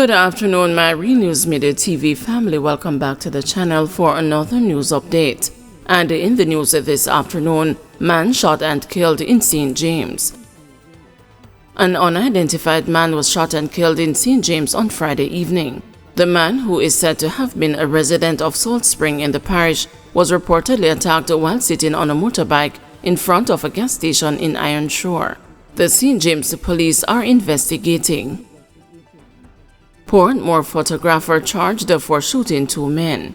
Good afternoon, my Real News Midday TV family. Welcome back to the channel for another news update. And in the news this afternoon, man shot and killed in St. James. An unidentified man was shot and killed in St. James on Friday evening. The man, who is said to have been a resident of Salt Spring in the parish, was reportedly attacked while sitting on a motorbike in front of a gas station in Iron Shore. The St. James police are investigating. Portmore photographer charged for shooting 2 men.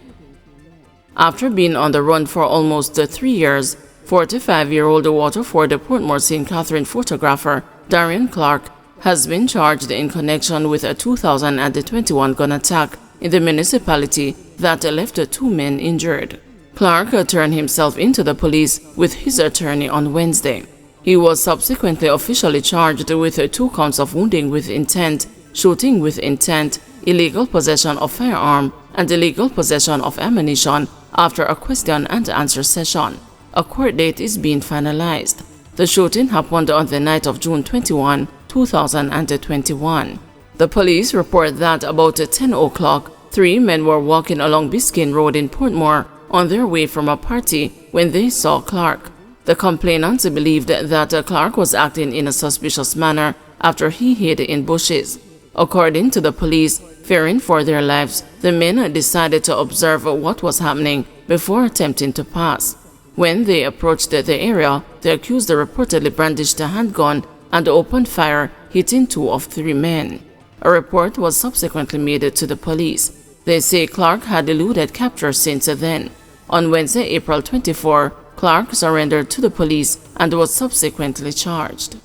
After being on the run for almost 3 years, 45-year-old Waterford Portmore St. Catherine photographer Darian Clark has been charged in connection with a 2021 gun attack in the municipality that left 2 men injured. Clark turned himself into the police with his attorney on Wednesday. He was subsequently officially charged with 2 counts of wounding with intent, shooting with intent, illegal possession of firearm, and illegal possession of ammunition after a question and answer session. A court date is being finalized. The shooting happened on the night of June 21, 2021. The police report that about 10 o'clock, 3 men were walking along Biscayne Road in Portmore on their way from a party when they saw Clark. The complainants believed that Clark was acting in a suspicious manner after he hid in bushes. According to the police, fearing for their lives, the men decided to observe what was happening before attempting to pass. When they approached the area, the accused reportedly brandished a handgun and opened fire, hitting 2 of 3 men. A report was subsequently made to the police. They say Clark had eluded capture since then. On Wednesday, April 24, Clark surrendered to the police and was subsequently charged.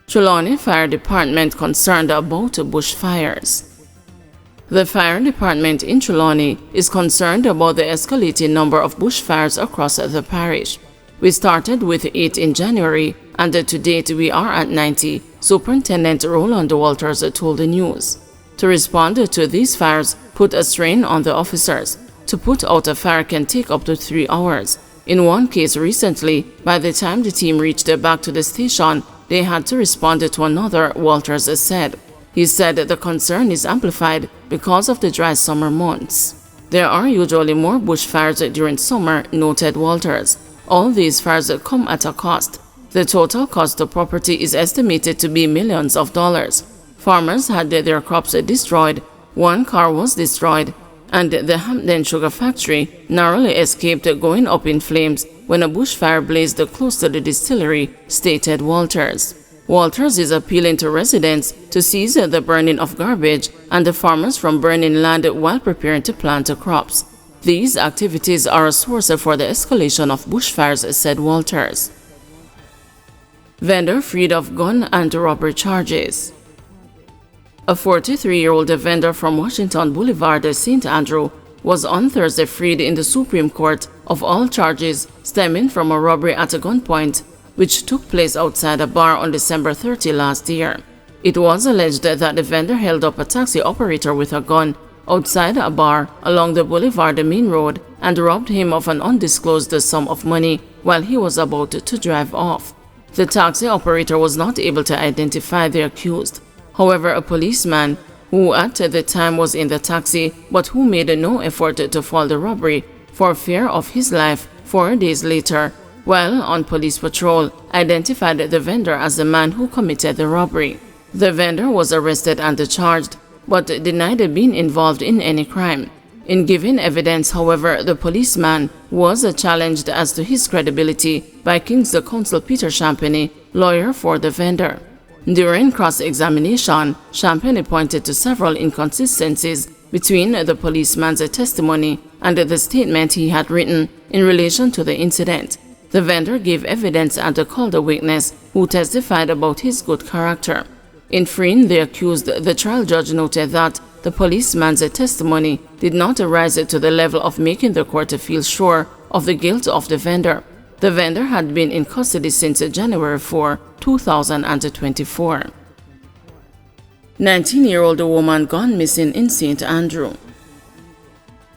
Trelawney Fire Department concerned about bushfires. The fire department in Trelawney is concerned about the escalating number of bushfires across the parish. We started with 8 in January, and to date we are at 90, Superintendent Roland Walters told the news. To respond to these fires put a strain on the officers. To put out a fire can take up to 3 hours. In one case recently, by the time the team reached back to the station, they had to respond to another, Walters said. He said the concern is amplified because of the dry summer months. There are usually more bushfires during summer, noted Walters. All these fires come at a cost. The total cost of property is estimated to be millions of dollars. Farmers had their crops destroyed, 1 car was destroyed, and the Hampden Sugar Factory narrowly escaped going up in flames when a bushfire blazed close to the distillery, stated Walters. Walters is appealing to residents to cease the burning of garbage and the farmers from burning land while preparing to plant crops. These activities are a source for the escalation of bushfires, said Walters. Vendor freed of gun and robbery charges. A 43-year-old vendor from Washington Boulevard, St. Andrew, was on Thursday freed in the Supreme Court of all charges stemming from a robbery at a gunpoint, which took place outside a bar on December 30 last year. It was alleged that the vendor held up a taxi operator with a gun outside a bar along the Boulevard main road and robbed him of an undisclosed sum of money while he was about to drive off. The taxi operator was not able to identify the accused. However, a policeman, who at the time was in the taxi but who made no effort to foil the robbery for fear of his life 4 days later, while on police patrol, identified the vendor as the man who committed the robbery. The vendor was arrested and charged, but denied being involved in any crime. In giving evidence, however, the policeman was challenged as to his credibility by King's Counsel Peter Champagny, lawyer for the vendor. During cross-examination, Champagny pointed to several inconsistencies between the policeman's testimony and the statement he had written in relation to the incident. The vendor gave evidence and called a witness who testified about his good character. In freeing the accused, the trial judge noted that the policeman's testimony did not rise to the level of making the court feel sure of the guilt of the vendor. The vendor had been in custody since January 4, 2024. 19-year-old woman gone missing in St. Andrew.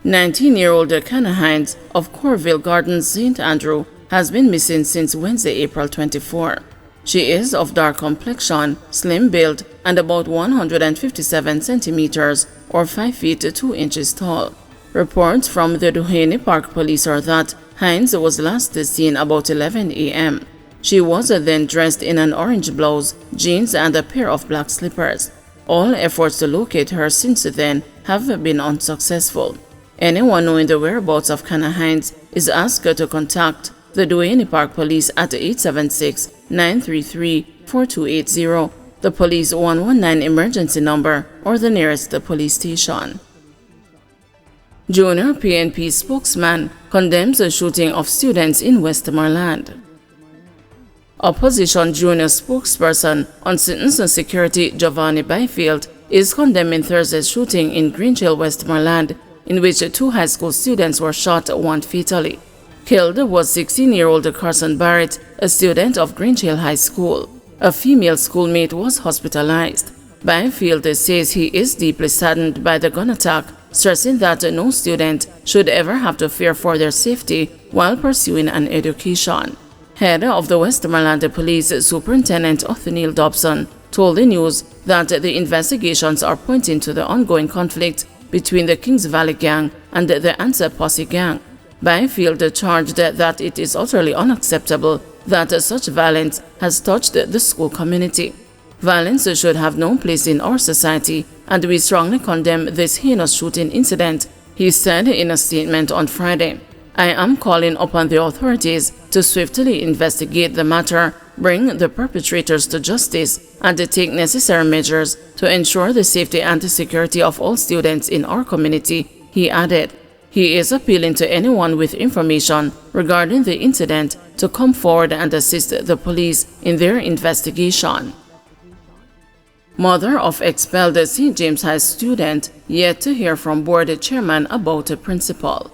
19-year-old Kenna Hines of Corville Gardens, St. Andrew, has been missing since Wednesday, April 24. She is of dark complexion, slim build, and about 157 centimeters or 5 feet 2 inches tall. Reports from the Duhaney Park police are that Hines was last seen about 11 a.m. She was then dressed in an orange blouse, jeans, and a pair of black slippers. All efforts to locate her since then have been unsuccessful. Anyone knowing the whereabouts of Kana Hines is asked to contact the Duhaney Park Police at 876-933-4280, the police 119 emergency number, or the nearest police station. Junior PNP spokesman condemns the shooting of students in Westmoreland. Opposition junior spokesperson on Citizen Security Giovanni Byfield is condemning Thursday's shooting in Green Hill, Westmoreland, in which 2 high school students were shot, one fatally. Killed was 16-year-old Carson Barrett, a student of Green Hill High School. A female schoolmate was hospitalized. Byfield says he is deeply saddened by the gun attack, stressing that no student should ever have to fear for their safety while pursuing an education. Head of the Westmoreland Police Superintendent Othniel Dobson told the news that the investigations are pointing to the ongoing conflict between the Kings Valley Gang and the Answer Posse Gang. Byfield charged that it is utterly unacceptable that such violence has touched the school community. Violence should have no place in our society, and we strongly condemn this heinous shooting incident, he said in a statement on Friday. I am calling upon the authorities to swiftly investigate the matter, bring the perpetrators to justice, and take necessary measures to ensure the safety and security of all students in our community, he added. He is appealing to anyone with information regarding the incident to come forward and assist the police in their investigation. Mother of expelled St. James High student yet to hear from board chairman about a principal.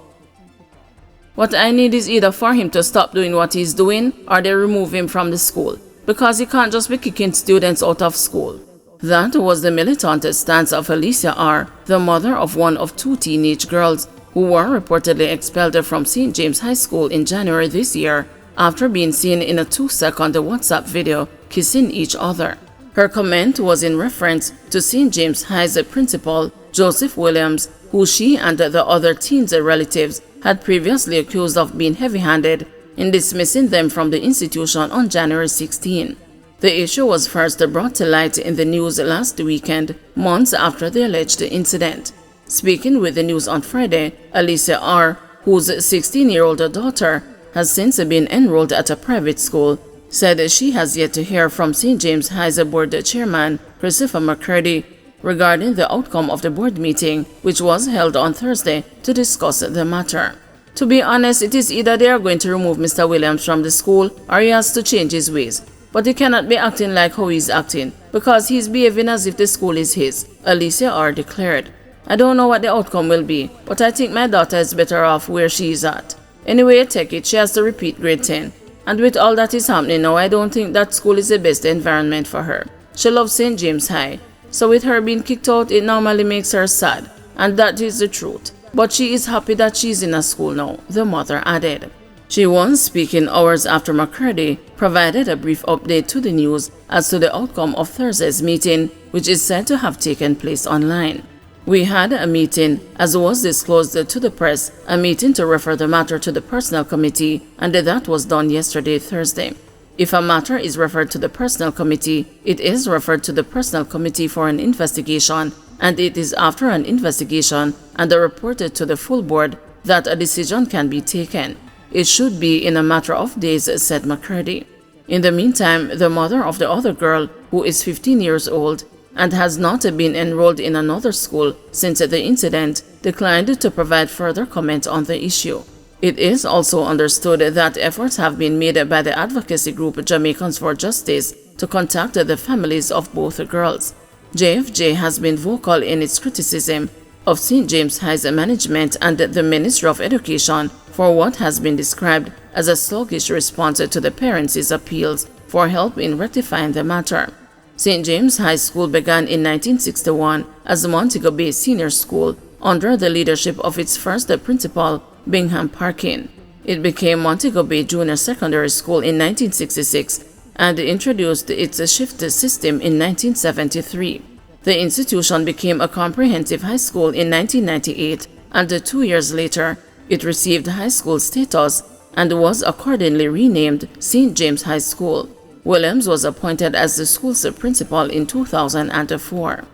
What I need is either for him to stop doing what he's doing or they remove him from the school, because he can't just be kicking students out of school. That was the militant stance of Alicia R., the mother of one of 2 teenage girls who were reportedly expelled from St. James High School in January this year after being seen in a 2-second WhatsApp video kissing each other. Her comment was in reference to St. James High's principal, Joseph Williams, who she and the other teens' relatives had previously accused of being heavy-handed in dismissing them from the institution on January 16. The issue was first brought to light in the news last weekend, months after the alleged incident. Speaking with the news on Friday, Alicia R., whose 16-year-old daughter has since been enrolled at a private school, said she has yet to hear from St. James High's board chairman, Christopher McCurdy, regarding the outcome of the board meeting, which was held on Thursday to discuss the matter. To be honest, it is either they are going to remove Mr. Williams from the school or he has to change his ways. But he cannot be acting like how he's acting, because he's behaving as if the school is his, Alicia R. declared. I don't know what the outcome will be, but I think my daughter is better off where she is at. Anyway, take it, she has to repeat grade 10. And with all that is happening now, I don't think that school is the best environment for her. She loves St. James High. So with her being kicked out, it normally makes her sad. And that is the truth. But she is happy that she's in a school now, the mother added. She was speaking hours after McCurdy provided a brief update to the news as to the outcome of Thursday's meeting, which is said to have taken place online. We had a meeting, as was disclosed to the press, a meeting to refer the matter to the Personnel Committee, and that was done yesterday, Thursday. If a matter is referred to the Personnel Committee, it is referred to the Personnel Committee for an investigation, and it is after an investigation and reported to the full board that a decision can be taken. It should be in a matter of days, said McCurdy. In the meantime, the mother of the other girl, who is 15 years old, and has not been enrolled in another school since the incident, declined to provide further comment on the issue. It is also understood that efforts have been made by the advocacy group Jamaicans for Justice to contact the families of both girls. JFJ has been vocal in its criticism of St. James High's management and the Ministry of Education for what has been described as a sluggish response to the parents' appeals for help in rectifying the matter. St. James High School began in 1961 as Montego Bay Senior School under the leadership of its first principal, Bingham Parkin. It became Montego Bay Junior Secondary School in 1966 and introduced its shift system in 1973. The institution became a comprehensive high school in 1998, and 2 years later, it received high school status and was accordingly renamed St. James High School. Williams was appointed as the school's principal in 2004.